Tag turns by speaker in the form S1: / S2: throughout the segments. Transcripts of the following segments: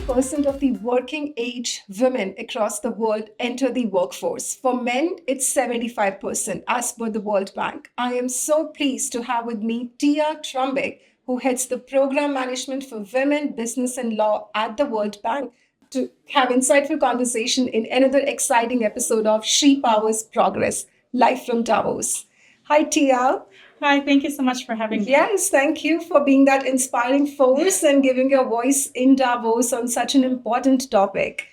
S1: 50% of the working age women across the world enter the workforce. For men, it's 75% as per the World Bank. I am so pleased to have with me Tea Trumbic, who heads the program management for women, business, and law at the World Bank, to have insightful conversation in another exciting episode of She Powers Progress, live from Davos. Hi, Tia.
S2: Hi, thank you so much for having me.
S1: Yes, thank you for being that inspiring force and giving your voice in Davos on such an important topic.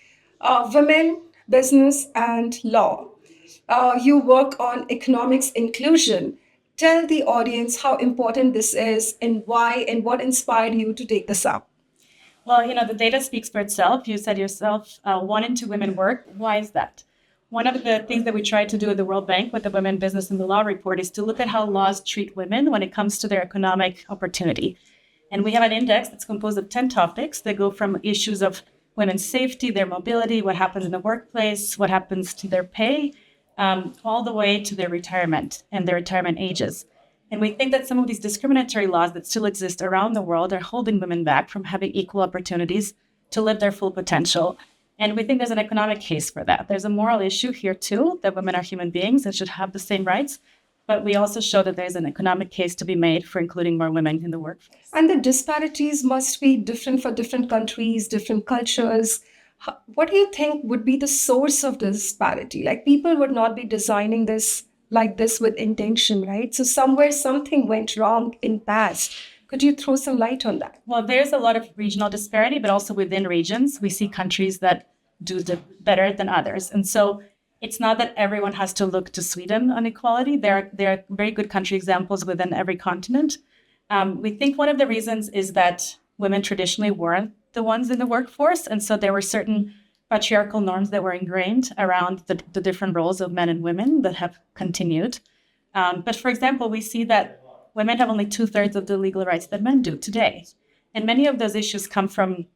S1: Women, business, and law. You work on economics inclusion. Tell the audience how important this is and why and what inspired you to take this up.
S2: Well, the data speaks for itself. You said yourself, 1 in 2 women work. Why is that? One of the things that we try to do at the World Bank with the Women, Business, and the Law report is to look at how laws treat women when it comes to their economic opportunity. And we have an index that's composed of 10 topics that go from issues of women's safety, their mobility, what happens in the workplace, what happens to their pay, all the way to their retirement and their retirement ages. And we think that some of these discriminatory laws that still exist around the world are holding women back from having equal opportunities to live their full potential. And we think there's an economic case for that. There's a moral issue here, too, that women are human beings and should have the same rights. But we also show that there's an economic case to be made for including more women in the workforce.
S1: And the disparities must be different for different countries, different cultures. What do you think would be the source of the disparity? Like, people would not be designing this like this with intention, right? So somewhere something went wrong in past. Could you throw some light on that?
S2: Well, there's a lot of regional disparity, but also within regions, we see countries that do better than others. And so it's not that everyone has to look to Sweden on equality. There are very good country examples within every continent. We think one of the reasons is that women traditionally weren't the ones in the workforce. And so there were certain patriarchal norms that were ingrained around the different roles of men and women that have continued. But for example, we see that women have only 2/3 of the legal rights that men do today. And many of those issues come from,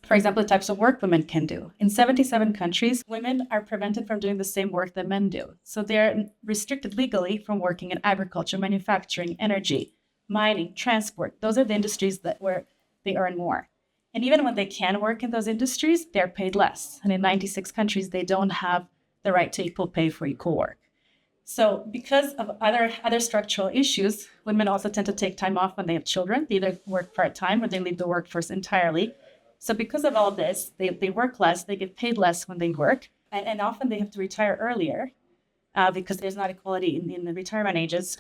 S2: for example, the types of work women can do. In 77 countries, women are prevented from doing the same work that men do. So they're restricted legally from working in agriculture, manufacturing, energy, mining, transport. Those are the industries where they earn more. And even when they can work in those industries, they're paid less. And in 96 countries, they don't have the right to equal pay for equal work. So because of other structural issues, women also tend to take time off when they have children. They either work part-time or they leave the workforce entirely. So because of all this, they work less, they get paid less when they work, and often they have to retire earlier because there's not equality in the retirement ages,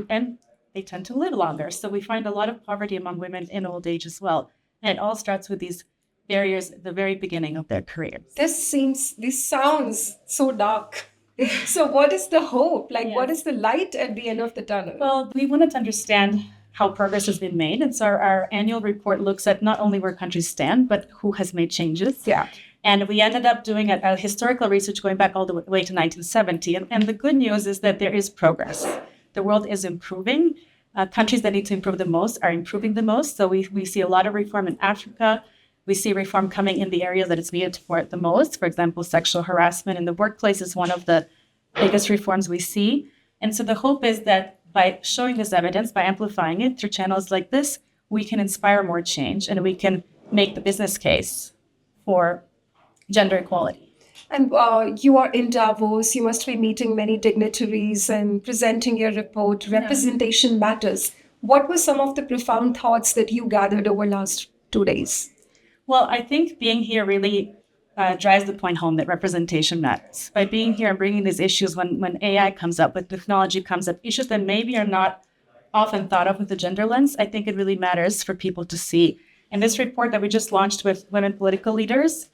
S2: and they tend to live longer. So we find a lot of poverty among women in old age as well. And it all starts with these barriers at the very beginning of their careers.
S1: This sounds so dark. So what is the hope? What is the light at the end of the tunnel?
S2: Well, we wanted to understand how progress has been made. And so our annual report looks at not only where countries stand, but who has made changes.
S1: Yeah.
S2: And we ended up doing a historical research going back all the way to 1970. And the good news is that there is progress. The world is improving. Countries that need to improve the most are improving the most. So we see a lot of reform in Africa. We see reform coming in the areas that it's needed for it the most. For example, sexual harassment in the workplace is one of the biggest reforms we see. And so the hope is that by showing this evidence, by amplifying it through channels like this, we can inspire more change and we can make the business case for gender equality.
S1: And you are in Davos, you must be meeting many dignitaries and presenting your report. Representation matters. What were some of the profound thoughts that you gathered over last 2 days?
S2: Well, I think being here really drives the point home that representation matters. By being here and bringing these issues when AI comes up, when technology comes up, issues that maybe are not often thought of with the gender lens, I think it really matters for people to see. And this report that we just launched with women political leaders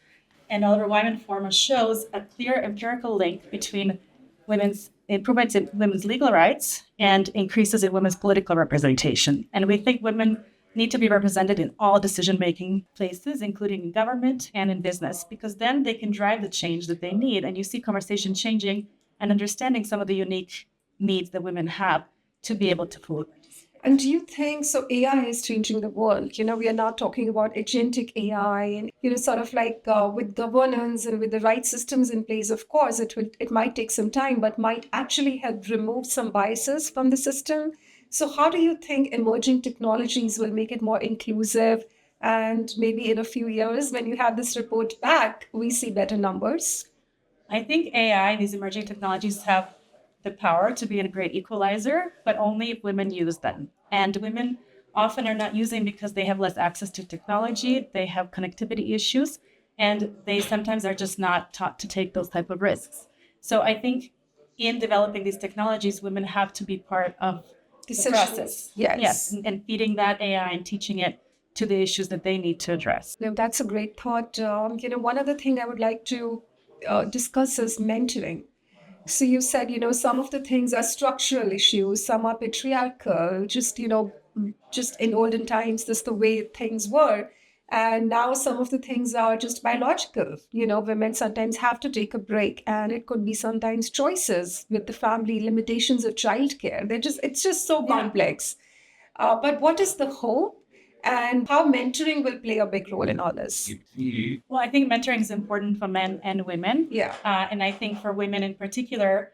S2: and Oliver Wyman Forum shows a clear empirical link between women's improvements in women's legal rights and increases in women's political representation. And we think women need to be represented in all decision-making places, including in government and in business, because then they can drive the change that they need. And you see conversation changing and understanding some of the unique needs that women have to be able to fully participate.
S1: And do you think, so AI is changing the world? We are now talking about agentic AI and, sort of like with governance and with the right systems in place, of course, it might take some time, but might actually help remove some biases from the system. So how do you think emerging technologies will make it more inclusive And maybe in a few years, when you have this report back, we see better numbers.
S2: I think AI, these emerging technologies have the power to be a great equalizer, but only if women use them. And women often are not using because they have less access to technology, they have connectivity issues, and they sometimes are just not taught to take those type of risks. So I think in developing these technologies, women have to be part of the process. Yes, and feeding that AI and teaching it to the issues that they need to address.
S1: No, that's a great thought. One other thing I would like to discuss is mentoring. So you said, some of the things are structural issues, some are patriarchal, just in olden times, this the way things were. And now some of the things are just biological. Women sometimes have to take a break, and it could be sometimes choices with the family, limitations of childcare. It's just so complex. But what is the hope, and how mentoring will play a big role in all this?
S2: Well, I think mentoring is important for men and women.
S1: Yeah.
S2: And I think for women in particular,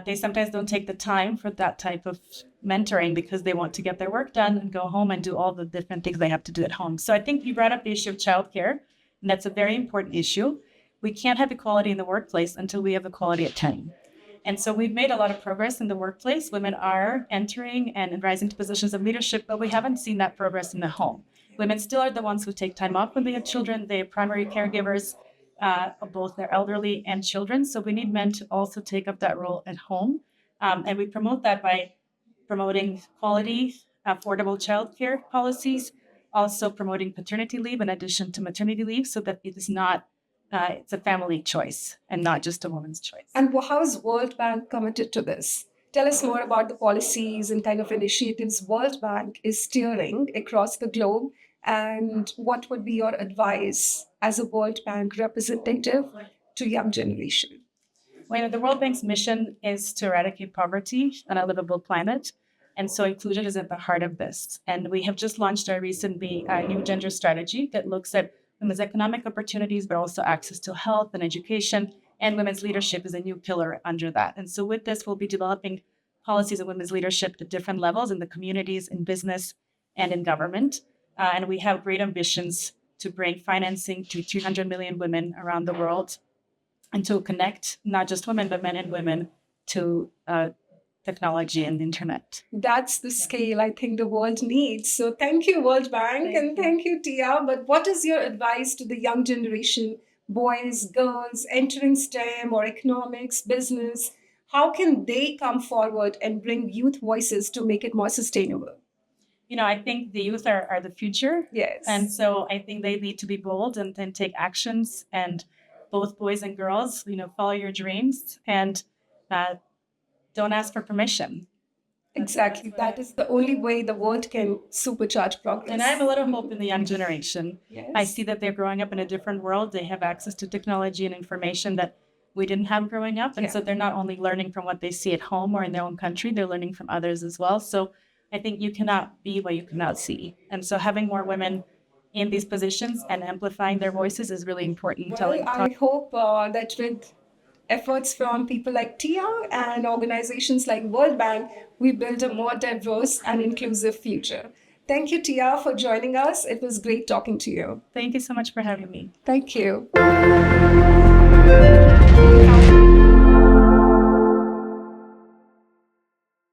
S2: they sometimes don't take the time for that type of mentoring because they want to get their work done and go home and do all the different things they have to do at home. So I think you brought up the issue of childcare, and that's a very important issue. We can't have equality in the workplace until we have equality at home. And so we've made a lot of progress in the workplace. Women are entering and rising to positions of leadership, but we haven't seen that progress in the home. Women still are the ones who take time off when they have children. They are primary caregivers of both their elderly and children. So we need men to also take up that role at home. And we promote that by promoting quality, affordable childcare policies, also promoting paternity leave in addition to maternity leave so that it is not it's a family choice and not just a woman's choice.
S1: And how is World Bank committed to this? Tell us more about the policies and kind of initiatives World Bank is steering across the globe, and what would be your advice as a World Bank representative to young generation?
S2: Well, the World Bank's mission is to eradicate poverty on a livable planet. And so inclusion is at the heart of this. And we have just launched our recently new gender strategy that looks at women's economic opportunities, but also access to health and education. And women's leadership is a new pillar under that. And so with this, we'll be developing policies of women's leadership at different levels in the communities, in business, and in government. And we have great ambitions to bring financing to 200 million women around the world and to connect not just women, but men and women to technology and the internet.
S1: That's the scale I think the world needs. So thank you, World Bank, thank you, Tia. But what is your advice to the young generation, boys, girls, entering STEM or economics, business? How can they come forward and bring youth voices to make it more sustainable?
S2: I think the youth are the future.
S1: Yes.
S2: And so I think they need to be bold and then take actions. And both boys and girls, follow your dreams and don't ask for permission.
S1: Exactly. That is the only way the world can supercharge progress.
S2: And I have a lot of hope in the young generation.
S1: Yes.
S2: I see that they're growing up in a different world. They have access to technology and information that we didn't have growing up. And so they're not only learning from what they see at home or in their own country, they're learning from others as well. So I think you cannot be what you cannot see. And so having more women in these positions and amplifying their voices is really important.
S1: Well, I hope that with efforts from people like Tia and organizations like World Bank, we build a more diverse and inclusive future. Thank you, Tia, for joining us. It was great talking to you.
S2: Thank you so much for having me.
S1: Thank you.